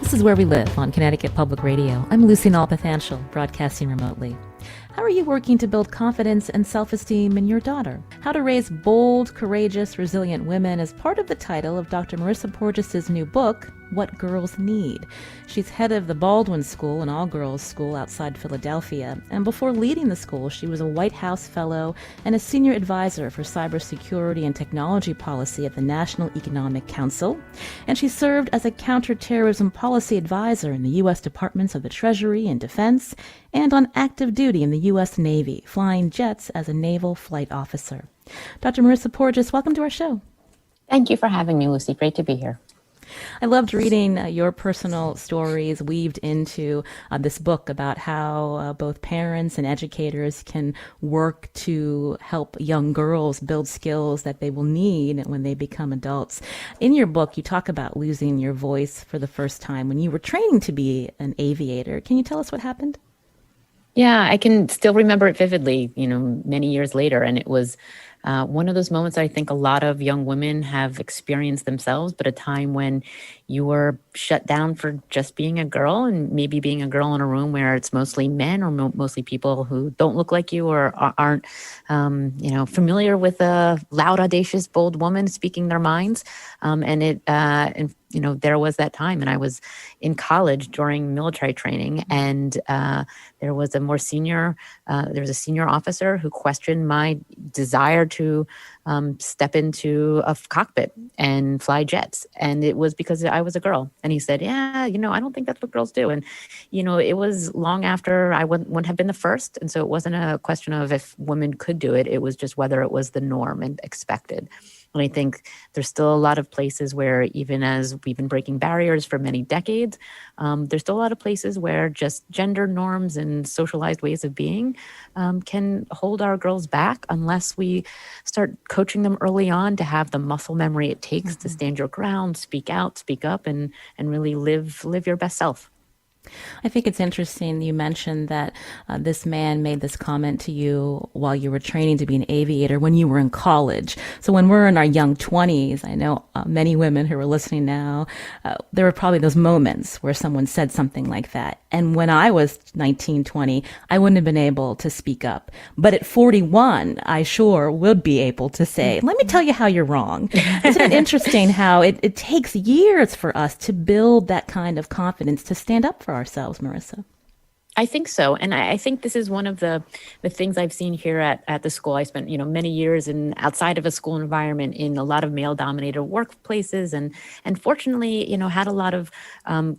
This is Where We Live on Connecticut Public Radio. I'm Lucy Nalpathanchel, broadcasting remotely. How are you working to build confidence and self-esteem in your daughter? How to raise bold, courageous, resilient women is part of the title of Dr. Marisa Porges' new book, What Girls Need. She's head of the Baldwin School, an all-girls school outside Philadelphia, and before leading the school, she was a White House fellow and a senior advisor for cybersecurity and technology policy at the National Economic Council, and she served as a counterterrorism policy advisor in the U.S. Departments of the Treasury and Defense, and on active duty in the U.S. Navy, flying jets as a naval flight officer. Dr. Marisa Porges, welcome to our show. Thank you for having me, Lucy. Great to be here. I loved reading your personal stories weaved into this book about how both parents and educators can work to help young girls build skills that they will need when they become adults. In your book, you talk about losing your voice for the first time when you were training to be an aviator. Can you tell us what happened? Yeah, I can still remember it vividly, many years later. And it was one of those moments I think a lot of young women have experienced themselves, but a time when you were shut down for just being a girl, and maybe being a girl in a room where it's mostly men or mostly people who don't look like you or aren't, familiar with a loud, audacious, bold woman speaking their minds. There was that time, and I was in college during military training, and there was a senior officer who questioned my desire to step into a cockpit and fly jets. And it was because I was a girl. And he said, I don't think that's what girls do. And, it was long after I wouldn't have been the first. And so it wasn't a question of if women could do it. It was just whether it was the norm and expected. And I think there's still a lot of places where, even as we've been breaking barriers for many decades, there's still a lot of places where just gender norms and socialized ways of being can hold our girls back unless we start coaching them early on to have the muscle memory it takes to stand your ground, speak out, speak up, and really live your best self. I think it's interesting you mentioned that this man made this comment to you while you were training to be an aviator when you were in college. So when we're in our young 20s, I know many women who are listening now, there were probably those moments where someone said something like that. And when I was 19, 20, I wouldn't have been able to speak up. But at 41, I sure would be able to say, let me tell you how you're wrong. Isn't it interesting how it takes years for us to build that kind of confidence to stand up for ourselves, Marisa? I think so. And I think this is one of the things I've seen here at the school. I spent, many years outside of a school environment in a lot of male-dominated workplaces, and fortunately, had a lot of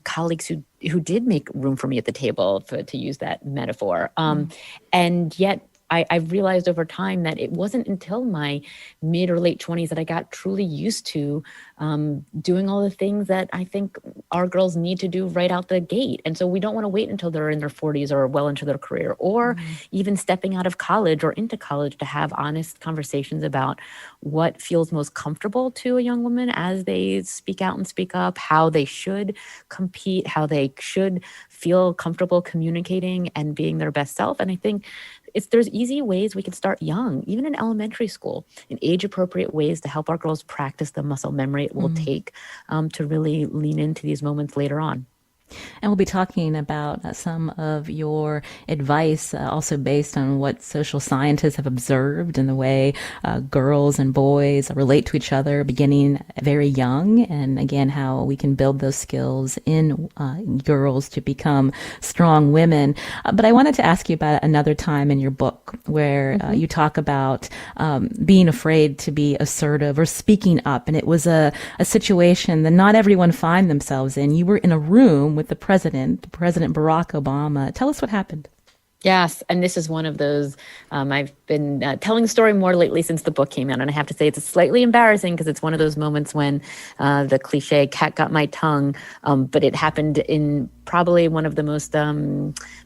colleagues who did make room for me at the table, to use that metaphor. And yet I realized over time that it wasn't until my mid or late 20s that I got truly used to doing all the things that I think our girls need to do right out the gate. And so we don't want to wait until they're in their 40s or well into their career, or even stepping out of college or into college to have honest conversations about what feels most comfortable to a young woman as they speak out and speak up, how they should compete, how they should feel comfortable communicating and being their best self. And I think there's easy ways we can start young, even in elementary school, in age-appropriate ways to help our girls practice the muscle memory it will take to really lean into these moments later on. And we'll be talking about some of your advice, also based on what social scientists have observed in the way girls and boys relate to each other beginning very young, and again, how we can build those skills in girls to become strong women. But I wanted to ask you about another time in your book where you talk about being afraid to be assertive or speaking up, and it was a situation that not everyone find themselves in. You were in a room with the President Barack Obama. Tell us what happened. Yes, and this is one of those, I've been telling the story more lately since the book came out, and I have to say it's slightly embarrassing because it's one of those moments when the cliche cat got my tongue, but it happened in probably one of the most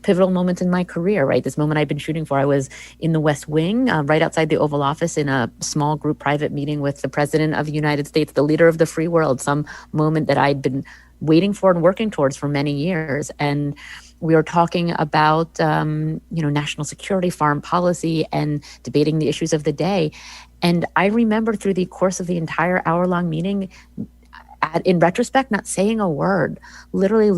pivotal moments in my career, right? This moment I've been shooting for. I was in the West Wing, right outside the Oval Office, in a small group private meeting with the President of the United States, the leader of the free world, some moment that I'd been waiting for and working towards for many years. And we were talking about, national security, foreign policy, and debating the issues of the day. And I remember through the course of the entire hour-long meeting in retrospect, not saying a word, literally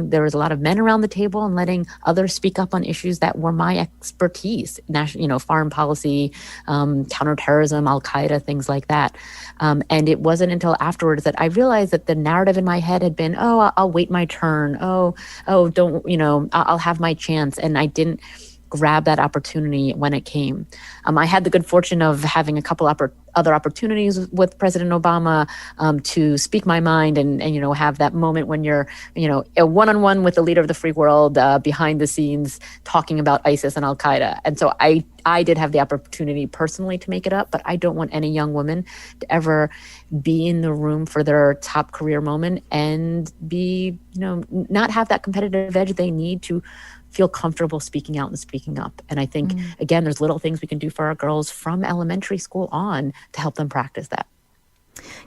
there was a lot of men around the table and letting others speak up on issues that were my expertise, national, foreign policy, counterterrorism, Al-Qaeda, things like that. And it wasn't until afterwards that I realized that the narrative in my head had been, oh, I'll wait my turn. Oh, don't, I'll have my chance. And I didn't grab that opportunity when it came. I had the good fortune of having a couple other opportunities with President Obama to speak my mind and have that moment when you're a one-on-one with the leader of the free world behind the scenes talking about ISIS and Al-Qaeda. And so I did have the opportunity personally to make it up, but I don't want any young woman to ever be in the room for their top career moment and be, not have that competitive edge they need to feel comfortable speaking out and speaking up. And I think, again, there's little things we can do for our girls from elementary school on to help them practice that.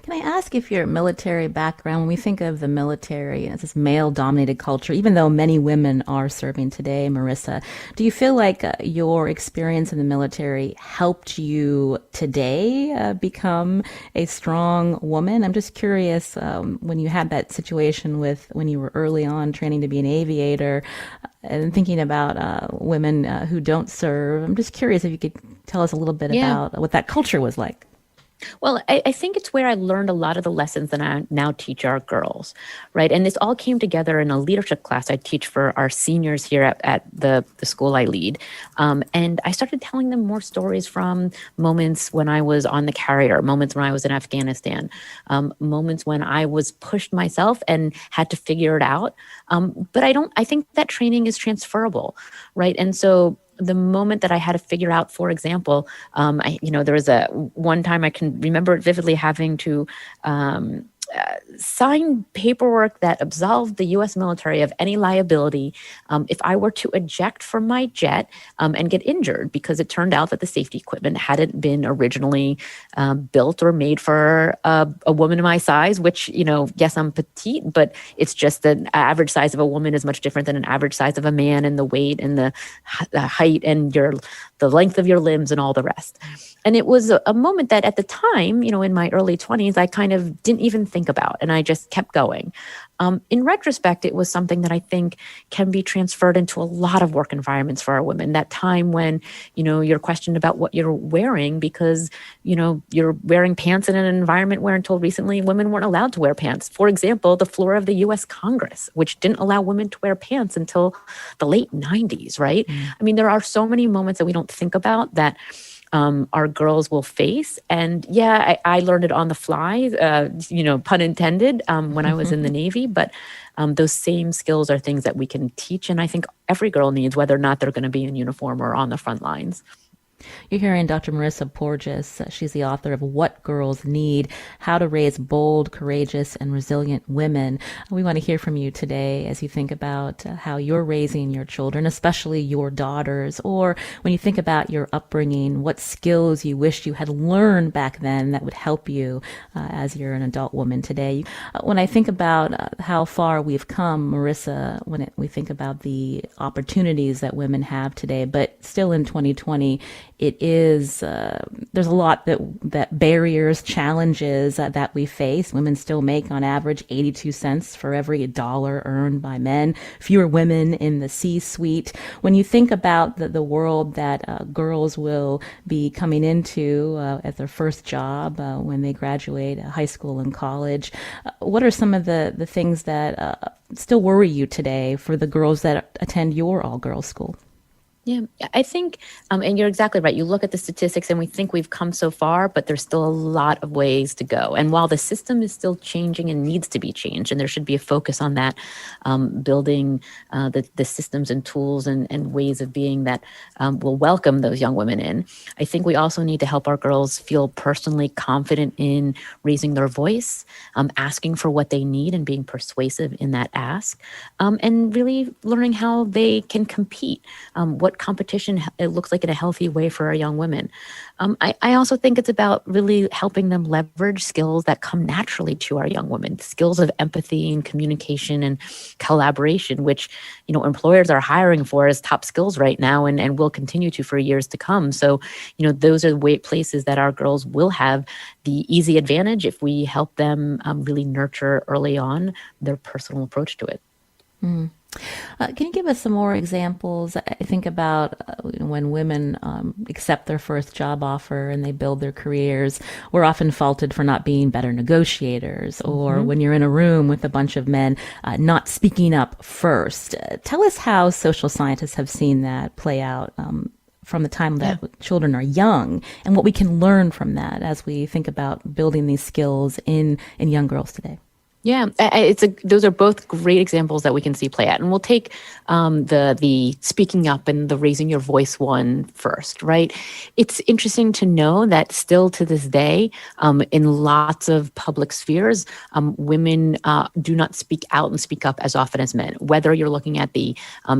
Can I ask if your military background, when we think of the military as this male-dominated culture, even though many women are serving today, Marisa, do you feel like your experience in the military helped you today become a strong woman? I'm just curious, when you had that situation when you were early on training to be an aviator and thinking about women who don't serve, I'm just curious if you could tell us a little bit about what that culture was like. Well, I think it's where I learned a lot of the lessons that I now teach our girls, right? And this all came together in a leadership class I teach for our seniors here at the school I lead. And I started telling them more stories from moments when I was on the carrier, moments when I was in Afghanistan, moments when I was pushed myself and had to figure it out. But I think that training is transferable, right? And so the moment that I had to figure out, for example, there was one time I can remember it vividly having to sign paperwork that absolved the U.S. military of any liability if I were to eject from my jet and get injured, because it turned out that the safety equipment hadn't been originally built or made for a woman my size, which, yes, I'm petite, but it's just the average size of a woman is much different than an average size of a man, and the weight and the height and the length of your limbs and all the rest. And it was a moment that at the time, in my early 20s, I kind of didn't even think about, and I just kept going. In retrospect, it was something that I think can be transferred into a lot of work environments for our women. That time when, you're questioned about what you're wearing because, you're wearing pants in an environment where until recently women weren't allowed to wear pants. For example, the floor of the U.S. Congress, which didn't allow women to wear pants until the late 90s, right? I mean, there are so many moments that we don't think about that our girls will face. And I learned it on the fly, pun intended, when I was in the Navy. But those same skills are things that we can teach. And I think every girl needs, whether or not they're going to be in uniform or on the front lines. You're hearing Dr. Marisa Porges. She's the author of What Girls Need, How to Raise Bold, Courageous, and Resilient Women. We want to hear from you today as you think about how you're raising your children, especially your daughters, or when you think about your upbringing, what skills you wish you had learned back then that would help you as you're an adult woman today. When I think about how far we've come, Marisa, when we think about the opportunities that women have today, but still in 2020, it is, there's a lot that barriers, challenges that we face. Women still make on average 82 cents for every dollar earned by men. Fewer women in the C-suite. When you think about the world that girls will be coming into at their first job when they graduate high school and college, what are some of the things that still worry you today for the girls that attend your all-girls school? Yeah, I think, and you're exactly right. You look at the statistics and we think we've come so far, but there's still a lot of ways to go. And while the system is still changing and needs to be changed, and there should be a focus on that, building the systems and tools and ways of being that will welcome those young women in, I think we also need to help our girls feel personally confident in raising their voice, asking for what they need and being persuasive in that ask, and really learning how they can compete. What what competition it looks like in a healthy way for our young women. I also think it's about really helping them leverage skills that come naturally to our young women, skills of empathy and communication and collaboration, which, employers are hiring for as top skills right now and will continue to for years to come. So, those are places that our girls will have the easy advantage if we help them really nurture early on their personal approach to it. Mm. Can you give us some more examples? I think about when women accept their first job offer and they build their careers, we're often faulted for not being better negotiators, or when you're in a room with a bunch of men, not speaking up first. Tell us how social scientists have seen that play out from the time that children are young, and what we can learn from that as we think about building these skills in young girls today. Yeah, those are both great examples that we can see play out. And we'll take the speaking up and the raising your voice one first, right? It's interesting to know that still to this day, in lots of public spheres, women do not speak out and speak up as often as men. Whether you're looking at the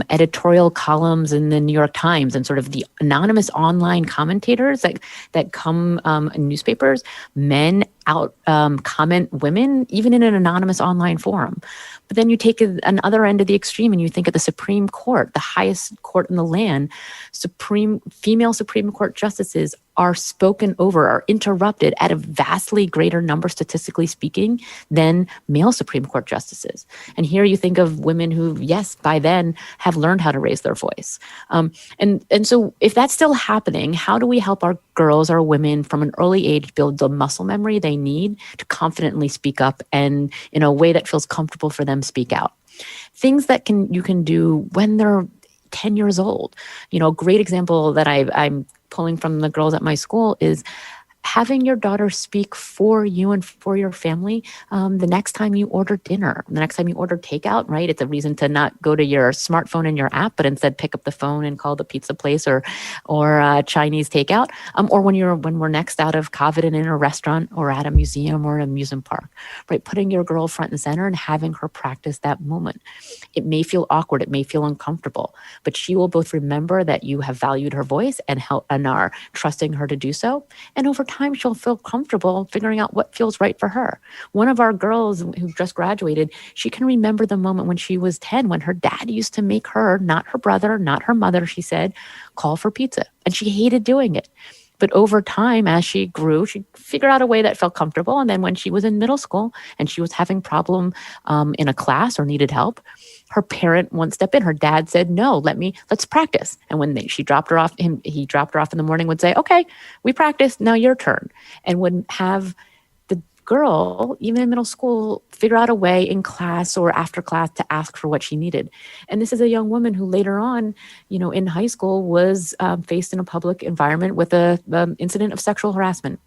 editorial columns in the New York Times and sort of the anonymous online commentators that come in newspapers, men out comment women, even in an anonymous online forum. But then you take another end of the extreme and you think of the Supreme Court, the highest court in the land. Female Supreme Court justices are spoken over, are interrupted at a vastly greater number, statistically speaking, than male Supreme Court justices. And here you think of women who, yes, by then have learned how to raise their voice. And so if that's still happening, how do we help our girls, our women from an early age build the muscle memory they need to confidently speak up and in a way that feels comfortable for them speak out? Things that you can do when they're 10 years old. A great example that I'm pulling from the girls at my school is having your daughter speak for you and for your family the next time you order dinner, the next time you order takeout, right? It's a reason to not go to your smartphone and your app, but instead pick up the phone and call the pizza place or Chinese takeout. Or when we're next out of COVID and in a restaurant or at a museum or an amusement park, right? Putting your girl front and center and having her practice that moment. It may feel awkward, it may feel uncomfortable, but she will both remember that you have valued her voice and are trusting her to do so. And over time, she'll feel comfortable figuring out what feels right for her. One of our girls who just graduated, she can remember the moment when she was 10, when her dad used to make her, not her brother, not her mother, she said, call for pizza. And she hated doing it. But over time, as she grew, she figured out a way that felt comfortable. And then when she was in middle school and she was having problem in a class or needed help, her parent won't step in. Her dad said, no, let's practice. And when he dropped her off in the morning, would say, okay, we practiced, now your turn. And would have the girl, even in middle school, figure out a way in class or after class to ask for what she needed. And this is a young woman who later on, in high school was faced in a public environment with a incident of sexual harassment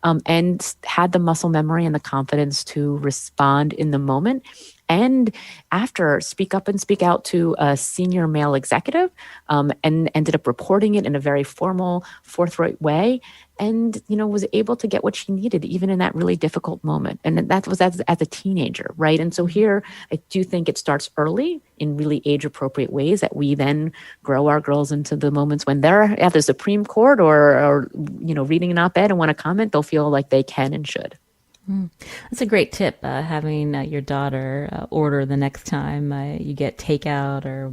and had the muscle memory and the confidence to respond in the moment. And after, speak up and speak out to a senior male executive and ended up reporting it in a very formal, forthright way. And, was able to get what she needed, even in that really difficult moment. And that was as a teenager, right? And so here, I do think it starts early in really age-appropriate ways that we then grow our girls into the moments when they're at the Supreme Court or reading an op-ed and want to comment, they'll feel like they can and should. That's a great tip, having your daughter order the next time you get takeout or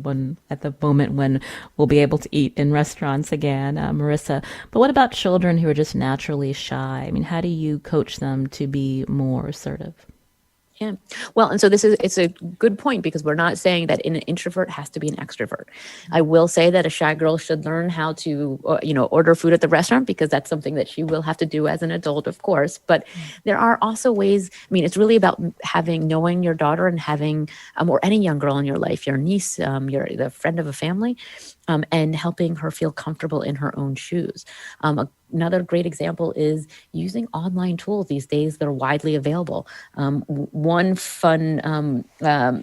at the moment when we'll be able to eat in restaurants again, Marisa. But what about children who are just naturally shy? I mean, how do you coach them to be more assertive? Yeah. Well, and so it's a good point because we're not saying that an introvert has to be an extrovert. I will say that a shy girl should learn how to, order food at the restaurant because that's something that she will have to do as an adult, of course. But there are also ways, it's really about knowing your daughter and having, or any young girl in your life, your niece, the friend of a family, and helping her feel comfortable in her own shoes. Another great example is using online tools these days that are widely available. One fun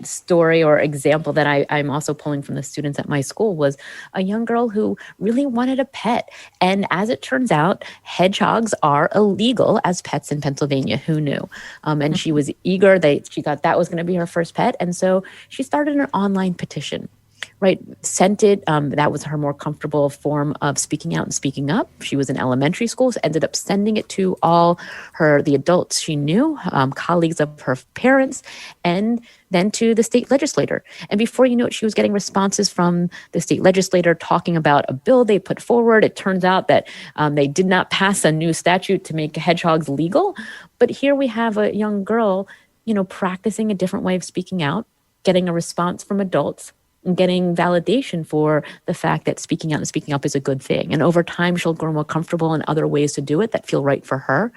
story or example that I'm also pulling from the students at my school was a young girl who really wanted a pet. And as it turns out, hedgehogs are illegal as pets in Pennsylvania. Who knew? And she was eager. She thought that was going to be her first pet. And so she started an online petition. right, sent it. That was her more comfortable form of speaking out and speaking up. She was in elementary school, so ended up sending it to all the adults she knew, colleagues of her parents, and then to the state legislator. And before you know it, she was getting responses from the state legislator talking about a bill they put forward. It turns out that they did not pass a new statute to make hedgehogs legal. But here we have a young girl, practicing a different way of speaking out, getting a response from adults, and getting validation for the fact that speaking out and speaking up is a good thing. And over time, she'll grow more comfortable in other ways to do it that feel right for her.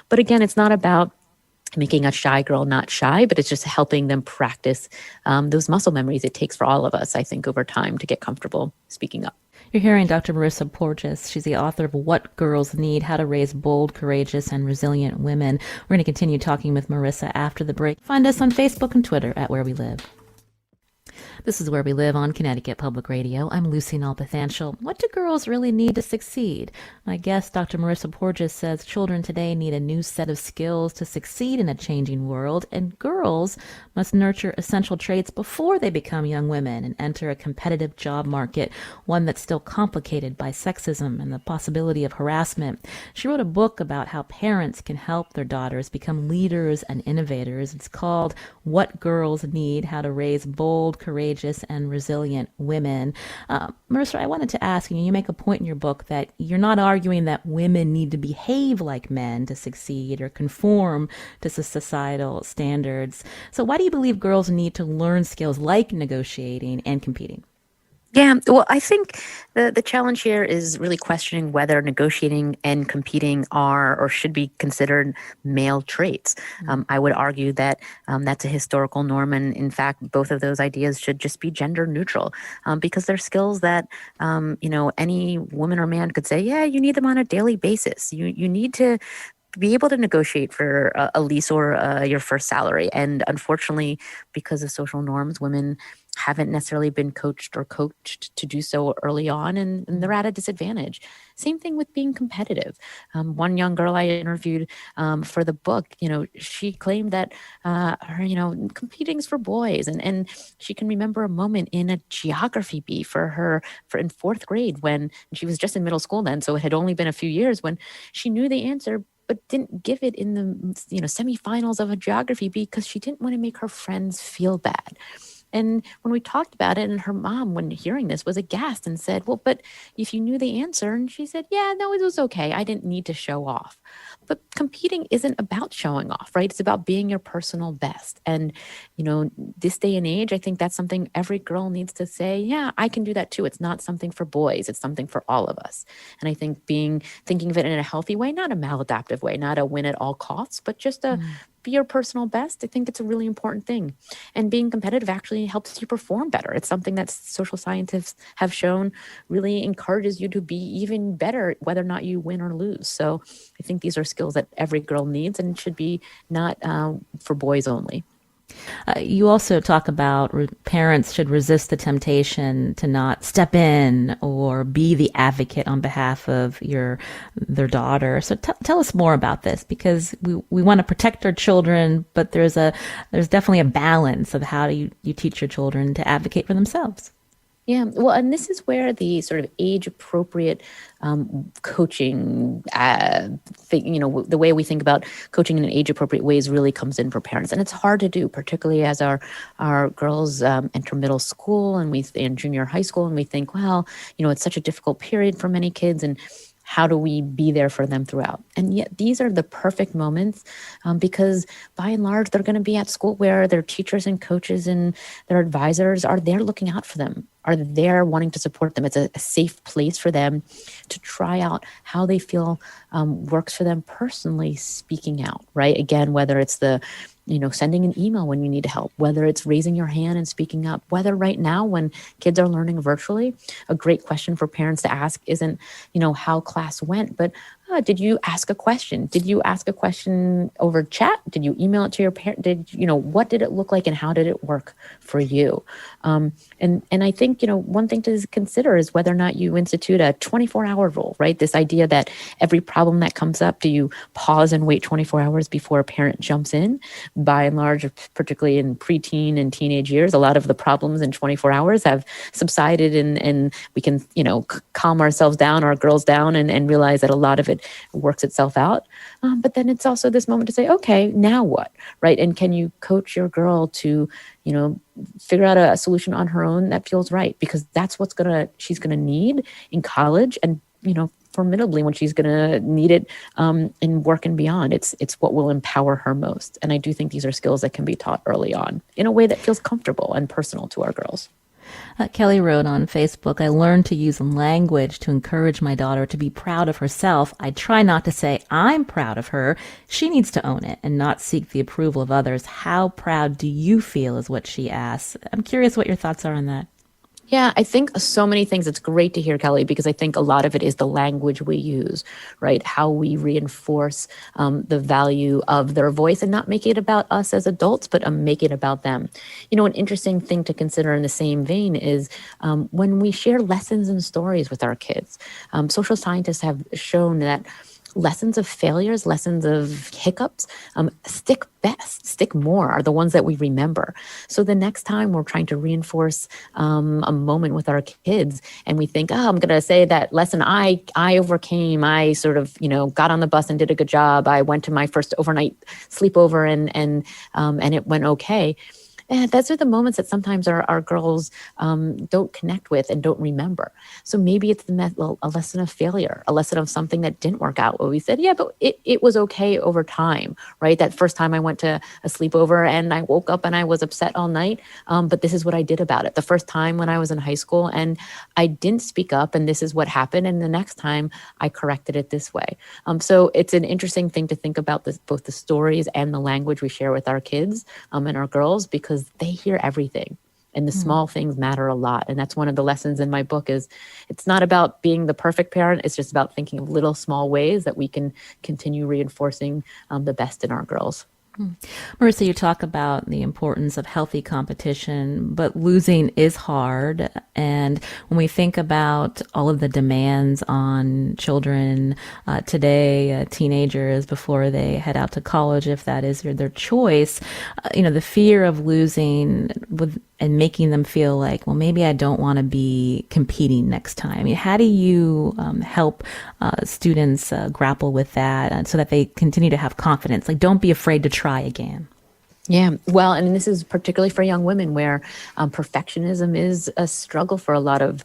But again, it's not about making a shy girl not shy, but it's just helping them practice those muscle memories it takes for all of us, I think, over time to get comfortable speaking up. You're hearing Dr. Marisa Porges. She's the author of What Girls Need, How to Raise Bold, Courageous, and Resilient Women. We're going to continue talking with Marisa after the break. Find us on Facebook and Twitter at Where We Live. This is Where We Live on Connecticut Public Radio. I'm Lucy Nalpathanchel. What do girls really need to succeed? My guest, Dr. Marisa Porges, says children today need a new set of skills to succeed in a changing world, and girls must nurture essential traits before they become young women and enter a competitive job market, one that's still complicated by sexism and the possibility of harassment. She wrote a book about how parents can help their daughters become leaders and innovators. It's called What Girls Need, How to Raise Bold, Courageous, and Resilient Women. Marisa, I wanted to ask you make a point in your book that you're not arguing that women need to behave like men to succeed or conform to societal standards. So why do you believe girls need to learn skills like negotiating and competing? Yeah, well, I think the challenge here is really questioning whether negotiating and competing are or should be considered male traits. I would argue that that's a historical norm, and in fact, both of those ideas should just be gender neutral because they're skills that any woman or man could say, yeah, you need them on a daily basis. You need to be able to negotiate for a lease or your first salary. And unfortunately, because of social norms, women haven't necessarily been coached to do so early on, and they're at a disadvantage. Same thing with being competitive. One young girl I interviewed for the book, she claimed that competing's for boys, and she can remember a moment in a geography bee for in fourth grade when she was just in middle school then, so it had only been a few years, when she knew the answer but didn't give it in the semifinals of a geography bee because she didn't want to make her friends feel bad. And when we talked about it, and her mom, when hearing this, was aghast and said, well, but if you knew the answer, and she said, yeah, no, it was okay. I didn't need to show off. But competing isn't about showing off, right? It's about being your personal best. And, this day and age, I think that's something every girl needs to say, yeah, I can do that too. It's not something for boys. It's something for all of us. And I think thinking of it in a healthy way, not a maladaptive way, not a win at all costs, but just be your personal best. I think it's a really important thing. And being competitive actually helps you perform better. It's something that social scientists have shown really encourages you to be even better, whether or not you win or lose. So I think these are skills that every girl needs and should be not for boys only. You also talk about parents should resist the temptation to not step in or be the advocate on behalf of their daughter. So tell us more about this, because we want to protect our children, but there's definitely a balance of how you teach your children to advocate for themselves. Yeah, well, and this is where the sort of age-appropriate coaching the way we think about coaching in an age-appropriate ways really comes in for parents. And it's hard to do, particularly as our girls enter middle school and junior high school, and we think, well, it's such a difficult period for many kids, and how do we be there for them throughout? And yet these are the perfect moments because by and large, they're going to be at school where their teachers and coaches and their advisors are there looking out for them, are there wanting to support them. It's a safe place for them to try out how they feel works for them personally, speaking out, right? Again, whether it's sending an email when you need help, whether it's raising your hand and speaking up, whether right now when kids are learning virtually, a great question for parents to ask isn't, how class went, but did you ask a question? Did you ask a question over chat? Did you email it to your parent? What did it look like and how did it work for you? And I think, one thing to consider is whether or not you institute a 24-hour rule, right? This idea that every problem that comes up, do you pause and wait 24 hours before a parent jumps in? By and large, particularly in preteen and teenage years, a lot of the problems in 24 hours have subsided and we can, calm ourselves down, our girls down and realize that a lot of it works itself out. But then it's also this moment to say, okay, now what, right? And can you coach your girl to, figure out a solution on her own that feels right? Because that's what she's gonna need in college and, formidably when she's gonna need it in work and beyond. It's what will empower her most. And I do think these are skills that can be taught early on in a way that feels comfortable and personal to our girls. Kelly wrote on Facebook, I learned to use language to encourage my daughter to be proud of herself. I try not to say I'm proud of her. She needs to own it and not seek the approval of others. How proud do you feel is what she asks. I'm curious what your thoughts are on that. Yeah, I think so many things. It's great to hear, Kelly, because I think a lot of it is the language we use, right? How we reinforce the value of their voice and not make it about us as adults, but make it about them. An interesting thing to consider in the same vein is when we share lessons and stories with our kids. Social scientists have shown that lessons of failures, lessons of hiccups, stick more, are the ones that we remember. So the next time we're trying to reinforce a moment with our kids and we think, I'm going to say that lesson I overcame, I sort of, got on the bus and did a good job. I went to my first overnight sleepover and it went okay. And those are the moments that sometimes our girls don't connect with and don't remember. So maybe it's a lesson of failure, a lesson of something that didn't work out. Where we said, yeah, but it was okay over time, right? That first time I went to a sleepover and I woke up and I was upset all night, but this is what I did about it. The first time when I was in high school and I didn't speak up and this is what happened. And the next time I corrected it this way. So it's an interesting thing to think about both the stories and the language we share with our kids and our girls, because they hear everything and the small things matter a lot. And that's one of the lessons in my book is it's not about being the perfect parent. It's just about thinking of little small ways that we can continue reinforcing the best in our girls. Marisa, you talk about the importance of healthy competition, but losing is hard. And when we think about all of the demands on children today, teenagers before they head out to college, if that is their choice, the fear of losing and making them feel like, well, maybe I don't want to be competing next time. I mean, how do you help students grapple with that so that they continue to have confidence? Like, don't be afraid to try again. Yeah, well, and this is particularly for young women where perfectionism is a struggle for a lot of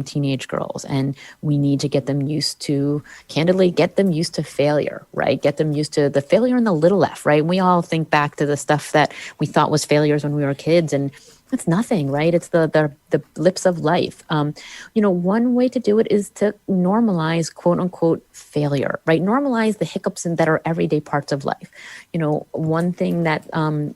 teenage girls. And we need to get them used to, candidly, get them used to failure, right? Get them used to the failure and the little f, right? We all think back to the stuff that we thought was failures when we were kids, and it's nothing, right? It's the blips of life. One way to do it is to normalize, quote unquote, failure, right? Normalize the hiccups that are everyday parts of life. One thing that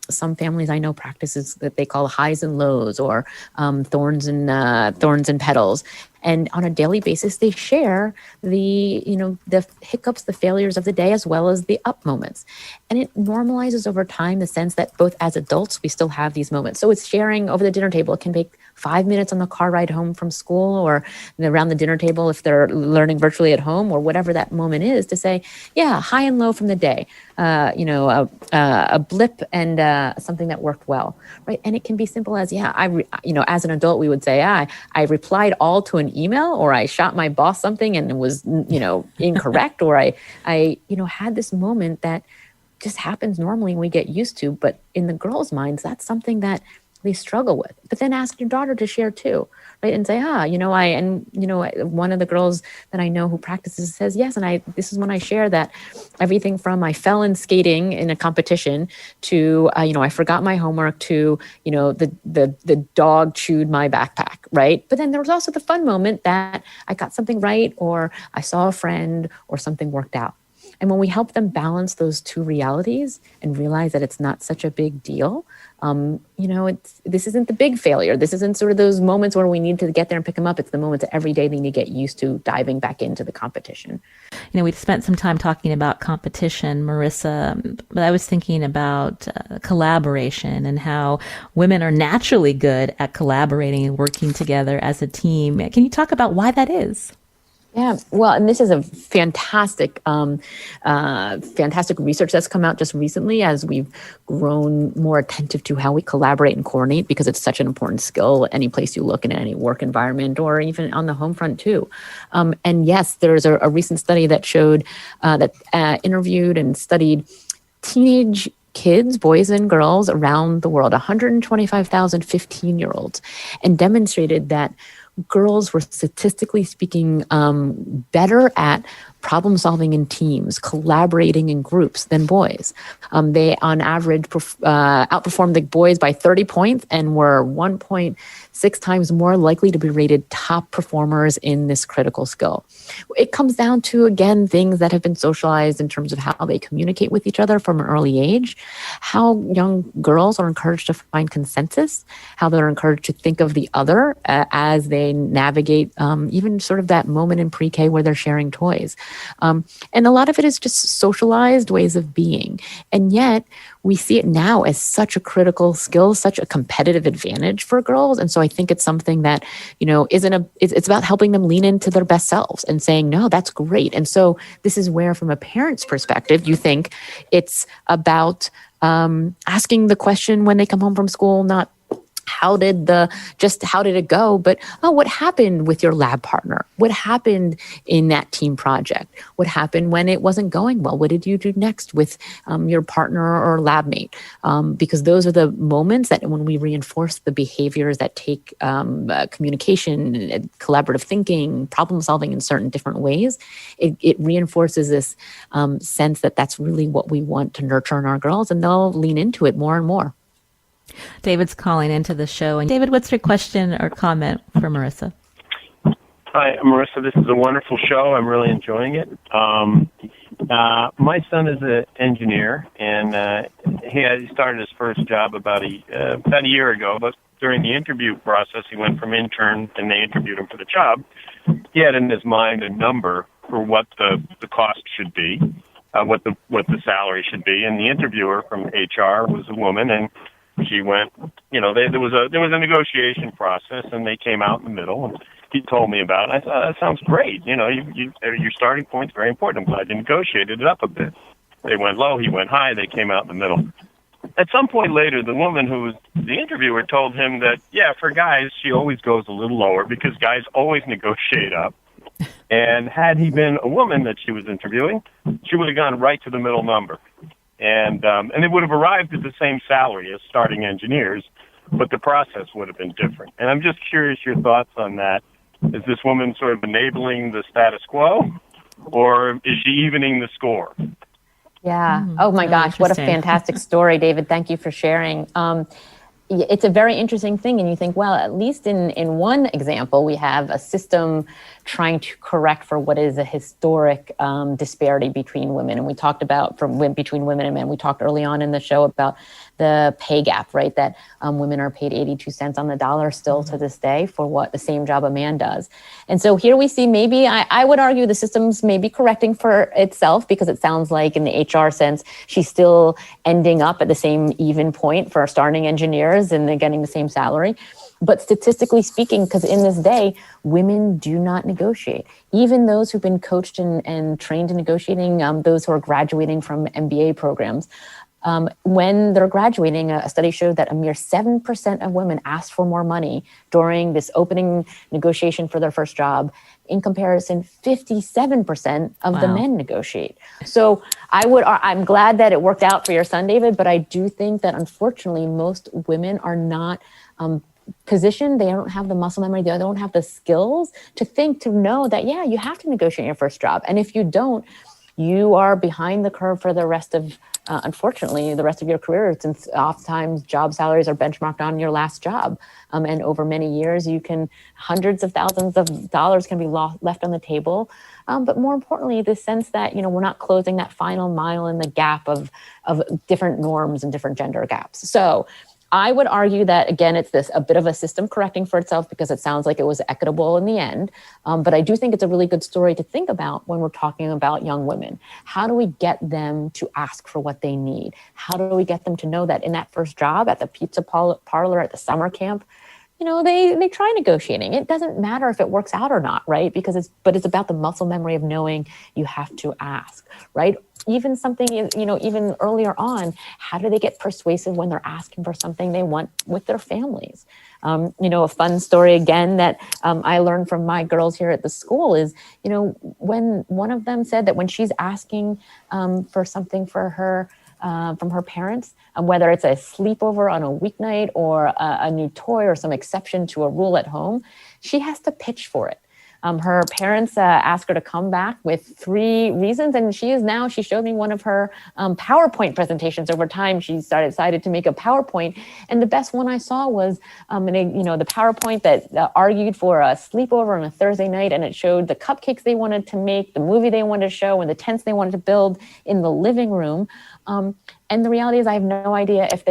some families I know practice is that they call highs and lows, or thorns and petals. And on a daily basis, they share the hiccups, the failures of the day, as well as the up moments. And it normalizes over time the sense that both as adults, we still have these moments. So it's sharing over the dinner table. It can take 5 minutes on the car ride home from school, or around the dinner table if they're learning virtually at home, or whatever that moment is, to say, yeah, high and low from the day, a blip and something that worked well, right? And it can be simple as, as an adult, we would say, I replied all to an email, or I shot my boss something and it was, incorrect, or I had this moment that just happens normally and we get used to. But in the girls' minds, that's something that they struggle with. But then ask your daughter to share too, right? And say, one of the girls that I know who practices says, yes. And this is when I share that everything from I fell in skating in a competition to, I forgot my homework to, the dog chewed my backpack, right? But then there was also the fun moment that I got something right, or I saw a friend, or something worked out. And when we help them balance those two realities and realize that it's not such a big deal, this isn't the big failure. This isn't sort of those moments where we need to get there and pick them up. It's the moments that every day they need to get used to diving back into the competition. We spent some time talking about competition, Marisa, but I was thinking about collaboration and how women are naturally good at collaborating and working together as a team. Can you talk about why that is? Yeah, well, and this is a fantastic research that's come out just recently as we've grown more attentive to how we collaborate and coordinate, because it's such an important skill any place you look in any work environment or even on the home front too. And yes, there's a recent study that showed that interviewed and studied teenage kids, boys and girls around the world, 125,000 15-year-olds, and demonstrated that girls were statistically speaking better at problem solving in teams, collaborating in groups than boys. They on average outperformed the boys by 30 points and were 1.6 times more likely to be rated top performers in this critical skill. It comes down to, again, things that have been socialized in terms of how they communicate with each other from an early age, how young girls are encouraged to find consensus, how they're encouraged to think of the other as they navigate even sort of that moment in pre-K where they're sharing toys. And a lot of it is just socialized ways of being. And yet we see it now as such a critical skill, such a competitive advantage for girls. And so I think it's something that, it's about helping them lean into their best selves and saying, no, that's great. And so this is where, from a parent's perspective, you think it's about asking the question when they come home from school, not how did it go? But, what happened with your lab partner? What happened in that team project? What happened when it wasn't going well? What did you do next with your partner or lab mate? Because those are the moments that when we reinforce the behaviors that take communication, collaborative thinking, problem solving in certain different ways, it reinforces this sense that that's really what we want to nurture in our girls, and they'll lean into it more and more. David's calling into the show. And David, what's your question or comment for Marisa? Hi, Marisa. This is a wonderful show. I'm really enjoying it. My son is an engineer, and he started his first job about a year ago. But during the interview process, he went from intern, and they interviewed him for the job. He had in his mind a number for what the cost should be, what the salary should be, and the interviewer from HR was a woman, and she went, there was a negotiation process, and they came out in the middle, and he told me about it. I thought, that sounds great. Your starting point's very important. I'm glad you negotiated it up a bit. They went low, he went high, they came out in the middle. At some point later, the woman who was the interviewer told him that, for guys, she always goes a little lower because guys always negotiate up. And had he been a woman that she was interviewing, she would have gone right to the middle number. And they would have arrived at the same salary as starting engineers, but the process would have been different. And I'm just curious your thoughts on that. Is this woman sort of enabling the status quo, or is she evening the score? Yeah. Oh my gosh, what a fantastic story, David. Thank you for sharing. It's a very interesting thing, and you think, well, at least in one example, we have a system trying to correct for what is a historic disparity between women. And we talked about between women and men. We talked early on in the show about the pay gap, right? That women are paid 82 cents on the dollar still to this day for what the same job a man does. And so here we see maybe, I would argue the system's maybe correcting for itself, because it sounds like in the HR sense, she's still ending up at the same even point for starting engineers and they're getting the same salary. But statistically speaking, because in this day, women do not negotiate. Even those who've been coached and trained in negotiating, those who are graduating from MBA programs, when they're graduating, a study showed that a mere 7% of women asked for more money during this opening negotiation for their first job. In comparison, 57% of the men negotiate. So I'm glad that it worked out for your son, David, but I do think that unfortunately most women are not positioned. They don't have the muscle memory. They don't have the skills to know that, you have to negotiate your first job. And if you don't, you are behind the curve for the rest of, unfortunately, the rest of your career, since oftentimes job salaries are benchmarked on your last job. And over many years, hundreds of thousands of dollars can be left on the table. But more importantly, the sense that, we're not closing that final mile in the gap of different norms and different gender gaps. So I would argue that, again, it's a bit of a system correcting for itself, because it sounds like it was equitable in the end. But I do think it's a really good story to think about when we're talking about young women. How do we get them to ask for what they need? How do we get them to know that in that first job, at the pizza parlor, at the summer camp, they try negotiating. It doesn't matter if it works out or not, right? But it's about the muscle memory of knowing you have to ask, right? Even something, even earlier on, how do they get persuasive when they're asking for something they want with their families? A fun story again that I learned from my girls here at the school is, when one of them said that when she's asking for something for her, from her parents, whether it's a sleepover on a weeknight or a new toy or some exception to a rule at home, she has to pitch for it. Her parents asked her to come back with 3 reasons, and she showed me one of her PowerPoint presentations. Over time, she decided to make a PowerPoint, and the best one I saw was the PowerPoint that argued for a sleepover on a Thursday night, and it showed the cupcakes they wanted to make, the movie they wanted to show, and the tents they wanted to build in the living room. And the reality is, I have no idea if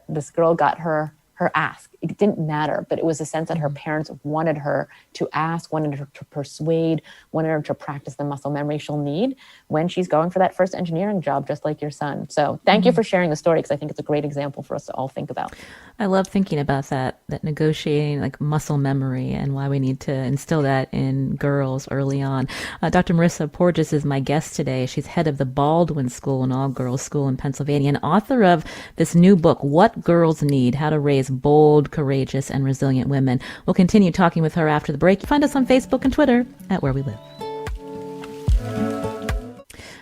this girl got her ask. It didn't matter, but it was a sense that her parents wanted her to ask, wanted her to persuade, wanted her to practice the muscle memory she'll need when she's going for that first engineering job, just like your son. So thank you for sharing the story, because I think it's a great example for us to all think about. I love thinking about that negotiating, like muscle memory, and why we need to instill that in girls early on. Dr. Marisa Porges is my guest today. She's head of the Baldwin School, an all-girls school in Pennsylvania, and author of this new book, What Girls Need: How to Raise Bold, Courageous, and Resilient Women. We'll continue talking with her after the break. Find us on Facebook and Twitter at Where We Live.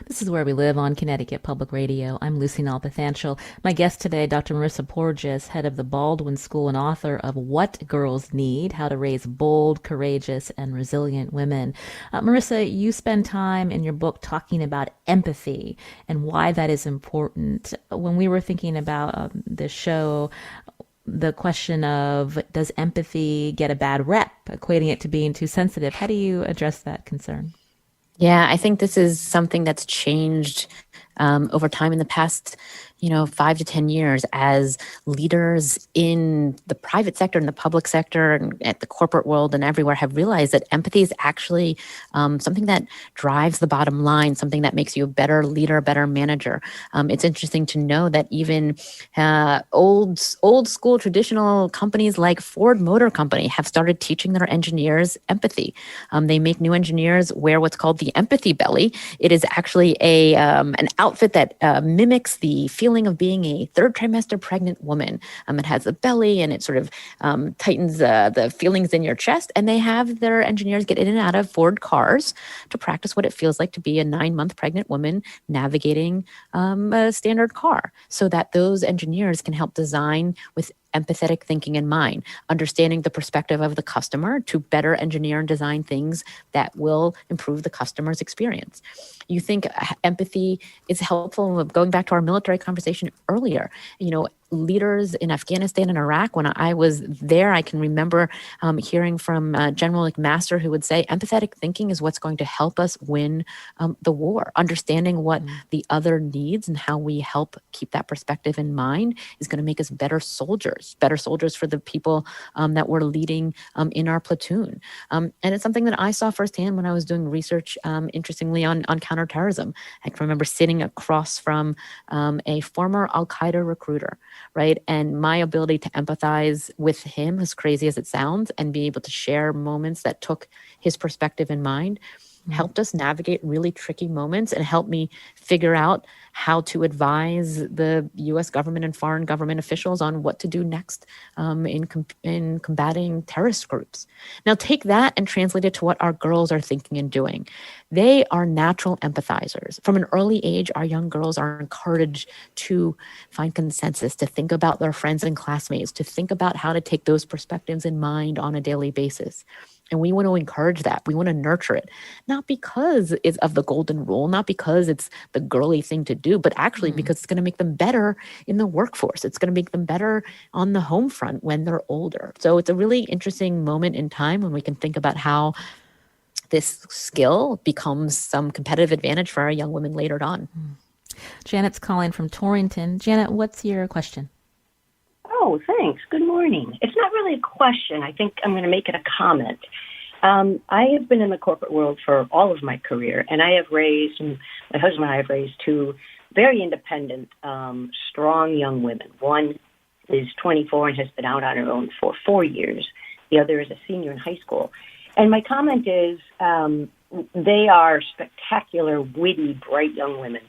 This is Where We Live on Connecticut Public Radio. I'm Lucy Nalpathanchel. My guest today, Dr. Marisa Porges, head of the Baldwin School and author of What Girls Need: How to Raise Bold, Courageous, and Resilient Women. Marisa, you spend time in your book talking about empathy and why that is important. When we were thinking about this show, the question of, does empathy get a bad rep, equating it to being too sensitive? How do you address that concern? Yeah, I think this is something that's changed over time in the past 5 to 10 years, as leaders in the private sector and the public sector and at the corporate world and everywhere have realized that empathy is actually something that drives the bottom line, something that makes you a better leader, a better manager. It's interesting to know that even old school traditional companies like Ford Motor Company have started teaching their engineers empathy. They make new engineers wear what's called the empathy belly. It is actually an outfit that mimics the feeling of being a 3rd trimester pregnant woman. It has a belly, and it sort of tightens the feelings in your chest. And they have their engineers get in and out of Ford cars to practice what it feels like to be a 9-month pregnant woman navigating a standard car, so that those engineers can help design with empathetic thinking in mind, understanding the perspective of the customer to better engineer and design things that will improve the customer's experience. You think empathy is helpful? Going back to our military conversation earlier, leaders in Afghanistan and Iraq, when I was there, I can remember hearing from General McMaster, who would say, empathetic thinking is what's going to help us win the war. Understanding what the other needs and how we help keep that perspective in mind is going to make us better soldiers for the people that we're leading in our platoon. And it's something that I saw firsthand when I was doing research, interestingly, on counterterrorism. I can remember sitting across from a former Al-Qaeda recruiter, right? And my ability to empathize with him, as crazy as it sounds, and be able to share moments that took his perspective in mind, helped us navigate really tricky moments and helped me figure out how to advise the U.S. government and foreign government officials on what to do next in combating terrorist groups. Now take that and translate it to what our girls are thinking and doing. They are natural empathizers. From an early age, our young girls are encouraged to find consensus, to think about their friends and classmates, to think about how to take those perspectives in mind on a daily basis. And we want to encourage that. We want to nurture it, not because it's of the golden rule, not because it's the girly thing to do, but actually because it's going to make them better in the workforce. It's going to make them better on the home front when they're older. So it's a really interesting moment in time when we can think about how this skill becomes some competitive advantage for our young women later on. Janet's calling from Torrington. Janet, what's your question? Oh, thanks. Good morning. It's not really a question. I think I'm going to make it a comment. I have been in the corporate world for all of my career, and my husband and I have raised two very independent, strong young women. One is 24 and has been out on her own for 4 years. The other is a senior in high school. And my comment is they are spectacular, witty, bright young women.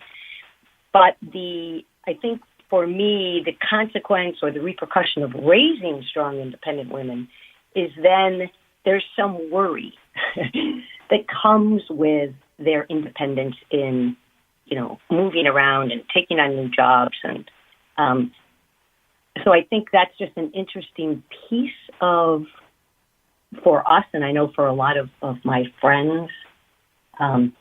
But I think for me, the consequence or the repercussion of raising strong, independent women is then there's some worry that comes with their independence in, moving around and taking on new jobs. And so I think that's just an interesting piece for us, and I know for a lot of my friends,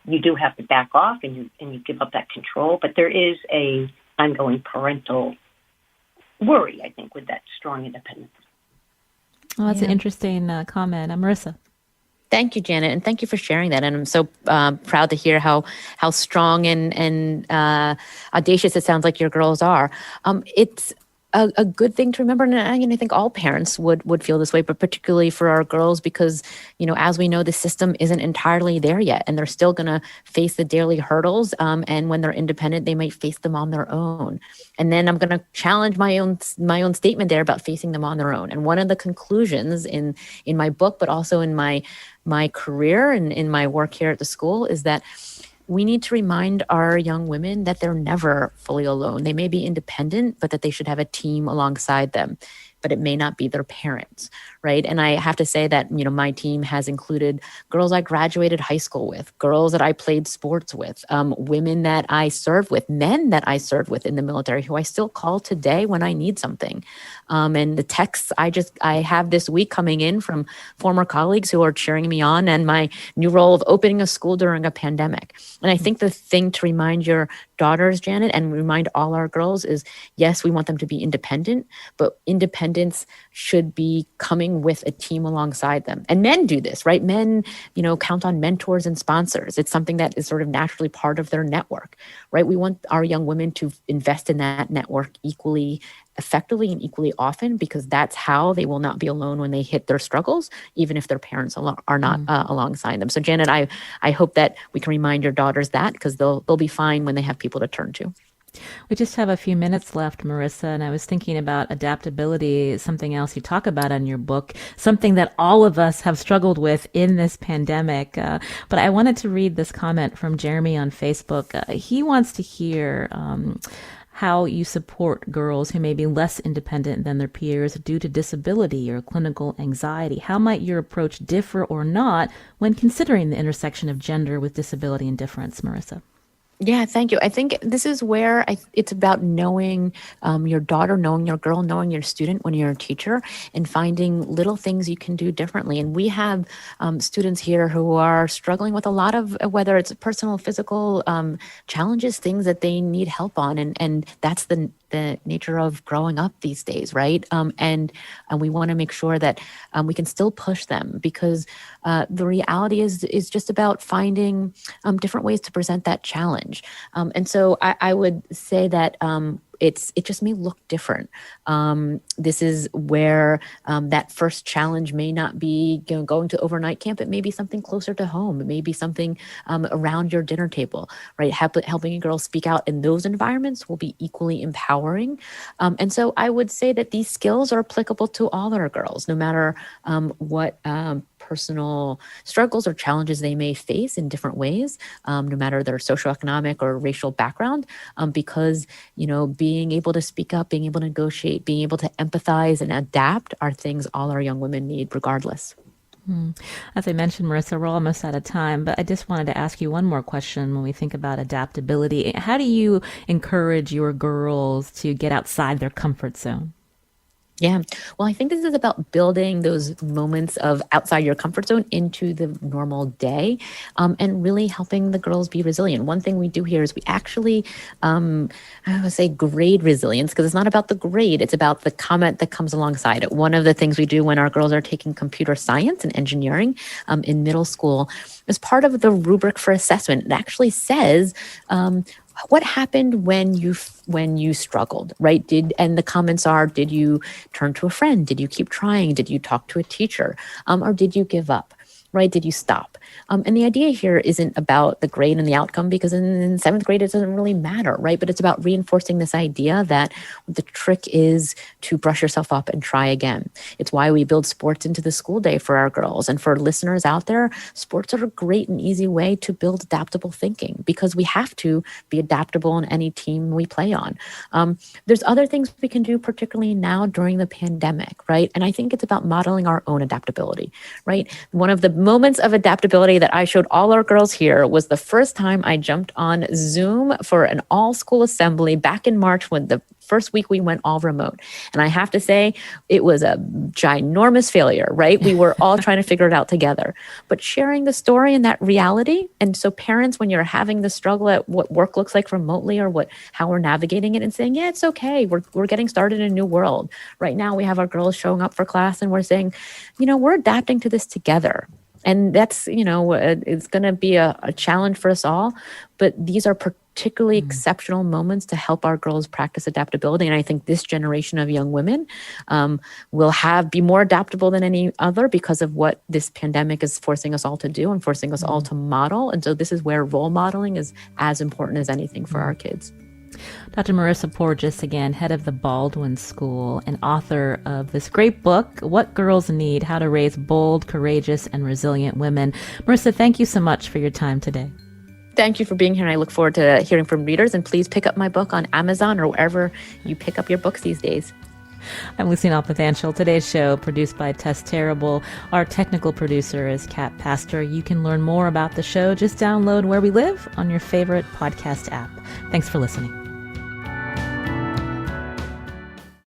you do have to back off and you give up that control, but there is a ongoing parental worry, I think, with that strong independence. Well, that's an interesting comment. Marisa. Thank you, Janet, and thank you for sharing that. And I'm so proud to hear how strong and audacious it sounds like your girls are. It's a good thing to remember, and I think all parents would feel this way, but particularly for our girls, because as we know, the system isn't entirely there yet, and they're still going to face the daily hurdles. And when they're independent, they might face them on their own. And then I'm going to challenge my own statement there about facing them on their own. And one of the conclusions in my book, but also in my career and in my work here at the school, is that we need to remind our young women that they're never fully alone. They may be independent, but that they should have a team alongside them. But it may not be their parents, right? And I have to say that, my team has included girls I graduated high school with, girls that I played sports with, women that I served with, men that I served with in the military who I still call today when I need something. And the texts I have this week coming in from former colleagues who are cheering me on and my new role of opening a school during a pandemic. And I think the thing to remind your daughters, Janet, and remind all our girls is, yes, we want them to be independent, but independence should be coming with a team alongside them. And men do this, right? Men, count on mentors and sponsors. It's something that is sort of naturally part of their network, right? We want our young women to invest in that network equally effectively and equally often, because that's how they will not be alone when they hit their struggles, even if their parents are not alongside them. So Janet, I hope that we can remind your daughters that, because they'll be fine when they have people to turn to. We just have a few minutes left, Marisa, and I was thinking about adaptability, something else you talk about in your book, something that all of us have struggled with in this pandemic. But I wanted to read this comment from Jeremy on Facebook. He wants to hear how you support girls who may be less independent than their peers due to disability or clinical anxiety. How might your approach differ or not when considering the intersection of gender with disability and difference, Marisa? Yeah, thank you. I think this is where it's about knowing your daughter, knowing your girl, knowing your student when you're a teacher, and finding little things you can do differently. And we have students here who are struggling with a lot of, whether it's personal, physical challenges, things that they need help on. And that's the nature of growing up these days, right? And we want to make sure that we can still push them, because the reality is just about finding different ways to present that challenge. And so I would say that it just may look different. This is where that first challenge may not be going to overnight camp. It may be something closer to home. It may be something around your dinner table, right? Helping a girl speak out in those environments will be equally empowering. And so I would say that these skills are applicable to all our girls, no matter what personal struggles or challenges they may face in different ways, no matter their socioeconomic or racial background, because, being able to speak up, being able to negotiate, being able to empathize and adapt are things all our young women need regardless. As I mentioned, Marisa, we're almost out of time, but I just wanted to ask you one more question when we think about adaptability. How do you encourage your girls to get outside their comfort zone? Yeah. Well, I think this is about building those moments of outside your comfort zone into the normal day, and really helping the girls be resilient. One thing we do here is we actually, I would say, grade resilience, because it's not about the grade, it's about the comment that comes alongside it. One of the things we do when our girls are taking computer science and engineering in middle school is part of the rubric for assessment. It actually says, what happened when you struggled, right? And the comments are, did you turn to a friend? Did you keep trying? Did you talk to a teacher? Or did you give up? Right? Did you stop? And the idea here isn't about the grade and the outcome, because in seventh grade, it doesn't really matter, right? But it's about reinforcing this idea that the trick is to brush yourself up and try again. It's why we build sports into the school day for our girls. And for listeners out there, sports are a great and easy way to build adaptable thinking, because we have to be adaptable in any team we play on. There's other things we can do, particularly now during the pandemic, right? And I think it's about modeling our own adaptability, right? One of the moments of adaptability that I showed all our girls here was the first time I jumped on Zoom for an all-school assembly back in March, when the first week we went all remote. And I have to say, it was a ginormous failure, right? We were all trying to figure it out together. But sharing the story and that reality, and so parents, when you're having the struggle at what work looks like remotely, or how we're navigating it, and saying, yeah, it's okay. We're getting started in a new world. Right now, we have our girls showing up for class, and we're saying, we're adapting to this together. And that's, it's going to be a challenge for us all. But these are particularly exceptional moments to help our girls practice adaptability. And I think this generation of young women will be more adaptable than any other, because of what this pandemic is forcing us all to do and forcing us all to model. And so this is where role modeling is as important as anything for our kids. Dr. Marisa Porges, again, head of the Baldwin School and author of this great book, What Girls Need, How to Raise Bold, Courageous, and Resilient Women. Marisa, thank you so much for your time today. Thank you for being here, and I look forward to hearing from readers. And please pick up my book on Amazon or wherever you pick up your books these days. I'm Lucine Alpathanchel. Today's show produced by Tess Terrible. Our technical producer is Kat Pastor. You can learn more about the show. Just download Where We Live on your favorite podcast app. Thanks for listening.